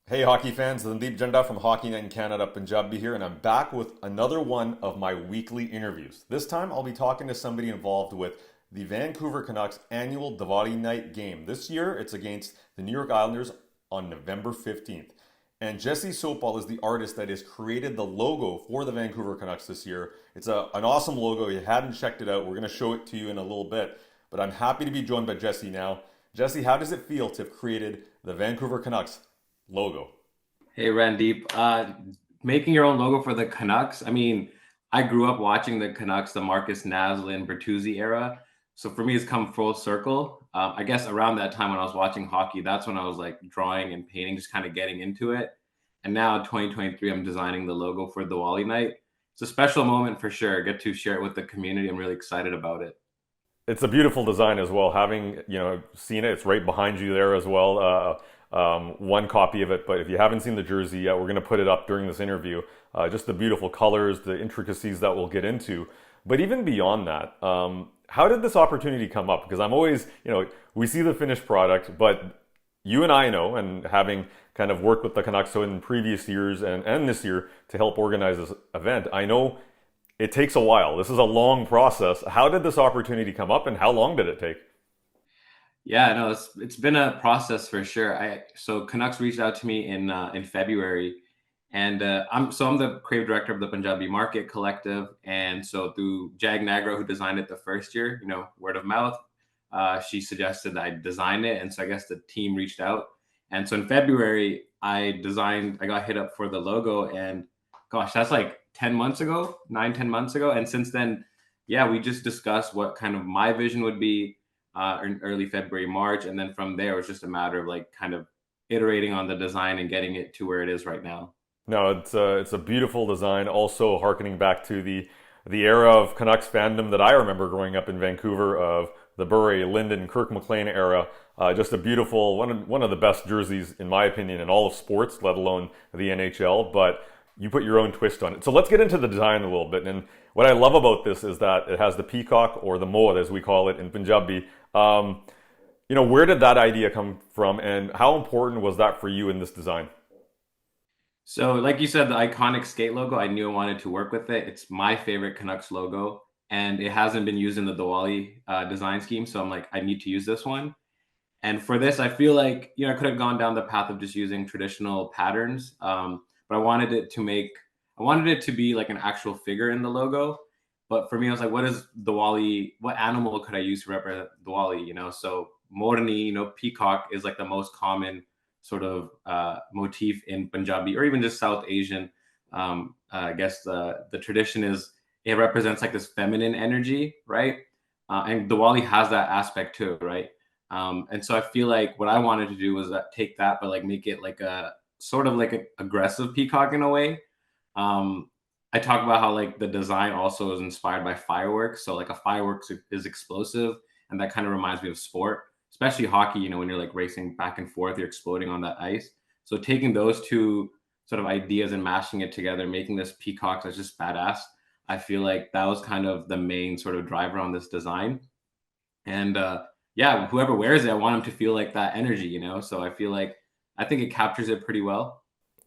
Hey hockey fans, Randip Janda from Hockey Night in Canada, Punjabi here, and I'm back with another one of my weekly interviews. This time I'll be talking to somebody involved with the Vancouver Canucks annual Diwali Night game. This year it's against the New York Islanders on November 15th. And Jesse Sohpaul is the artist that has created the logo for the Vancouver Canucks this year. It's an awesome logo. If you hadn't checked it out, we're going to show it to you in a little bit. But I'm happy to be joined by Jesse now. Jesse, how does it feel to have created the Vancouver Canucks logo? Hey Randip, making your own logo for the Canucks. I mean, I grew up watching the Canucks, the Marcus Naslin, Bertuzzi era. So for me, it's come full circle. I guess around that time when I was watching hockey, that's when I was like drawing and painting, just kind of getting into it. And now 2023, I'm designing the logo for Diwali Night. It's a special moment for sure. Get to share it with the community. I'm really excited about it. It's a beautiful design as well. Having seen it, it's right behind you there as well. One copy of it, but if you haven't seen the jersey yet, we're going to put it up during this interview. Just the beautiful colors, the intricacies that we'll get into. But even beyond that, how did this opportunity come up? Because I'm always, we see the finished product, but you and I know, and having kind of worked with the Canucks so in previous years and this year to help organize this event, I know it takes a while. This is a long process. How did this opportunity come up, and how long did it take? Yeah, no, it's been a process for sure. So Canucks reached out to me in February, and I'm the creative director of the Punjabi Market Collective, and so through Jag Nagra, who designed it the first year, word of mouth, she suggested that I design it, and so I guess the team reached out, and so in February I got hit up for the logo, and gosh, that's like 10 months ago, 9, 10 months ago, and since then, yeah, we just discussed what kind of my vision would be in early February, March. And then from there, it was just a matter of like kind of iterating on the design and getting it to where it is right now. No, it's a beautiful design. Also, harkening back to the era of Canucks fandom that I remember growing up in Vancouver of the Bure, Linden, Kirk McLean era. Just a beautiful one of the best jerseys in my opinion in all of sports, let alone the NHL. But you put your own twist on it. So let's get into the design a little bit. And what I love about this is that it has the peacock or the moor, as we call it in Punjabi. Where did that idea come from, and how important was that for you in this design? So, like you said, the iconic skate logo, I knew I wanted to work with it. It's my favorite Canucks logo, and it hasn't been used in the Diwali design scheme. So I'm like, I need to use this one. And for this, I feel like I could have gone down the path of just using traditional patterns, but I wanted it to be like an actual figure in the logo. But for me, I was like, what is Diwali? What animal could I use to represent Diwali? So Morni, peacock is like the most common sort of motif in Punjabi or even just South Asian. I guess the tradition is it represents like this feminine energy, right? And Diwali has that aspect too, right? And so I feel like what I wanted to do was take that, but like make it like a sort of like an aggressive peacock in a way. Um, I talk about how like the design also is inspired by fireworks. So like a fireworks is explosive, and that kind of reminds me of sport, especially hockey. When you're like racing back and forth, you're exploding on that ice. So taking those two sort of ideas and mashing it together, making this peacock that's just badass. I feel like that was kind of the main sort of driver on this design. And yeah, whoever wears it, I want them to feel like that energy. So I think it captures it pretty well.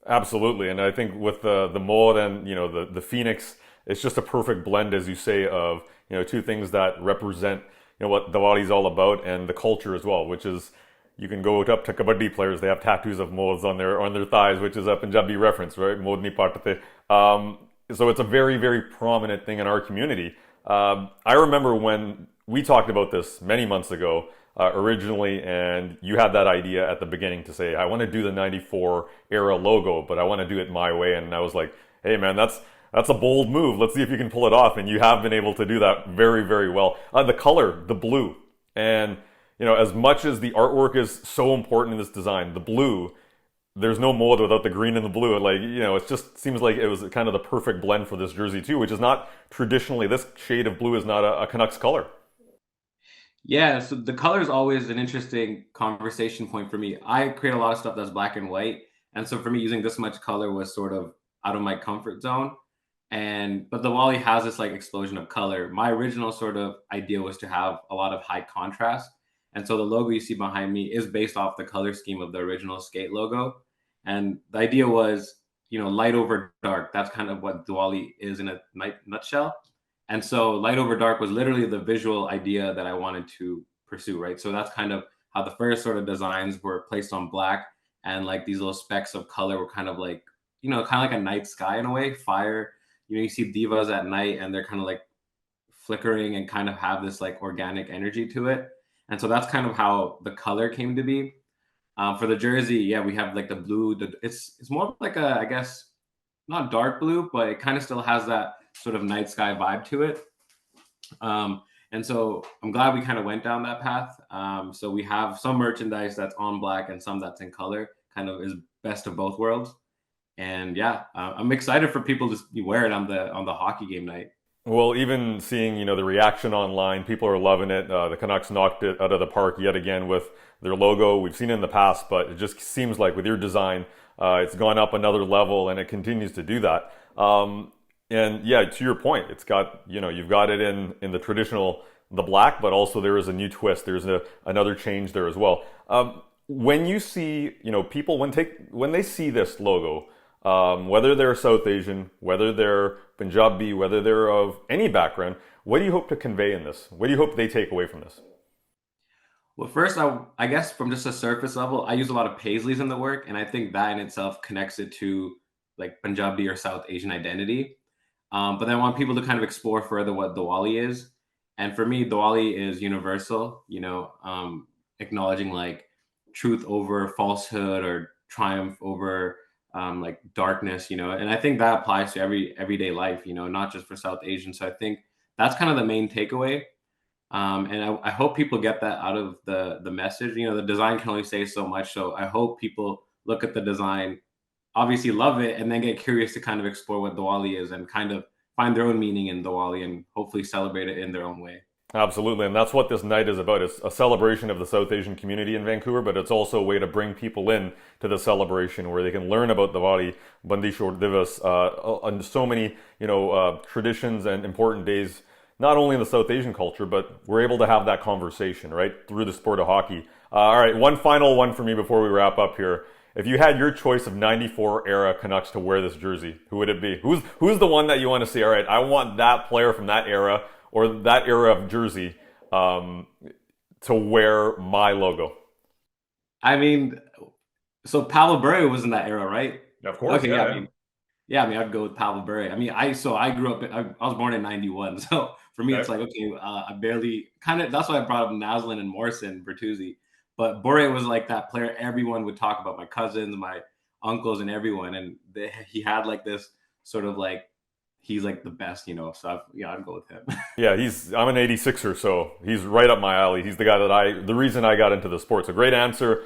Absolutely, and I think with the moor and the phoenix, it's just a perfect blend, as you say, of two things that represent what Diwali is all about and the culture as well, which is you can go up to kabaddi players; they have tattoos of moors on their thighs, which is a Punjabi reference, right? Mod ni patte. So it's a very very prominent thing in our community. I remember when we talked about this many months ago originally, and you had that idea at the beginning to say, I want to do the 94 era logo, but I want to do it my way. And I was like, hey man, that's a bold move. Let's see if you can pull it off. And you have been able to do that very, very well. The color, the blue. And, as much as the artwork is so important in this design, the blue, there's no mold without the green and the blue. Like, it just seems like it was kind of the perfect blend for this jersey too, which is not traditionally, this shade of blue is not a Canucks color. Yeah, so the color is always an interesting conversation point for me. I create a lot of stuff that's black and white, and so for me, using this much color was sort of out of my comfort zone. And but the Wally has this like explosion of color. My original sort of idea was to have a lot of high contrast, and so the logo you see behind me is based off the color scheme of the original skate logo. And the idea was, light over dark. That's kind of what Diwali is in a nutshell. And so light over dark was literally the visual idea that I wanted to pursue, right? So that's kind of how the first sort of designs were placed on black, and like these little specks of color were kind of like, kind of like a night sky in a way, fire. You see divas at night and they're kind of like flickering and kind of have this like organic energy to it. And so that's kind of how the color came to be. For the jersey, yeah, we have like the blue. It's more like a, I guess, not dark blue, but it kind of still has that sort of night sky vibe to it. And so I'm glad we kind of went down that path. So we have some merchandise that's on black and some that's in color, kind of is best of both worlds. And yeah, I'm excited for people to wear it on the hockey game night. Well, even seeing, the reaction online, people are loving it. The Canucks knocked it out of the park yet again with their logo. We've seen it in the past, but it just seems like with your design, it's gone up another level and it continues to do that. And yeah, to your point, it's got, you've got it in the traditional, the black, but also there is a new twist. There's another change there as well. When you see, people, when they see this logo, whether they're South Asian, whether they're Punjabi, whether they're of any background, what do you hope to convey in this? What do you hope they take away from this? Well, first, I guess from just a surface level, I use a lot of paisleys in the work, and I think that in itself connects it to like Punjabi or South Asian identity. But then I want people to kind of explore further what Diwali is. And for me, Diwali is universal, acknowledging like truth over falsehood or triumph over like darkness, and I think that applies to everyday life, not just for South Asian. So I think that's kind of the main takeaway. And I hope people get that out of the message. The design can only say so much. So I hope people look at the design, obviously love it, and then get curious to kind of explore what Diwali is and kind of find their own meaning in Diwali and hopefully celebrate it in their own way. Absolutely, and that's what this night is about. It's a celebration of the South Asian community in Vancouver, but it's also a way to bring people in to the celebration where they can learn about Diwali, Bandishor Divas, and so many, traditions and important days, not only in the South Asian culture, but we're able to have that conversation, right, through the sport of hockey. All right, one final one for me before we wrap up here. If you had your choice of 94 era Canucks to wear this jersey, who would it be? Who's the one that you want to see? All right, I want that player from that era or that era of jersey to wear my logo. I mean, so Pavel Bure was in that era, right? Of course, Okay, yeah. yeah. I mean, I'd go with Pavel Bure. I mean, I grew up. I was born in '91, so for me, it's Okay. like okay, I barely kind of. That's why I brought up Naslin and Morrison, Bertuzzi. But Bure was like that player everyone would talk about. My cousins, my uncles, and everyone, and he had like this sort of like he's like the best, So I'd go with him. Yeah, I'm an 86er, so he's right up my alley. He's the guy the reason I got into the sport. So great answer.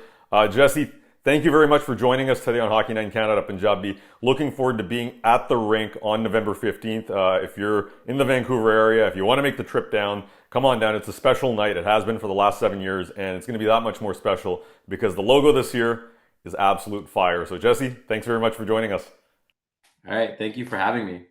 Jesse, thank you very much for joining us today on Hockey Night in Canada, Punjabi. Looking forward to being at the rink on November 15th. If you're in the Vancouver area, if you want to make the trip down, come on down. It's a special night. It has been for the last 7 years, and it's going to be that much more special because the logo this year is absolute fire. So Jesse, thanks very much for joining us. All right, thank you for having me.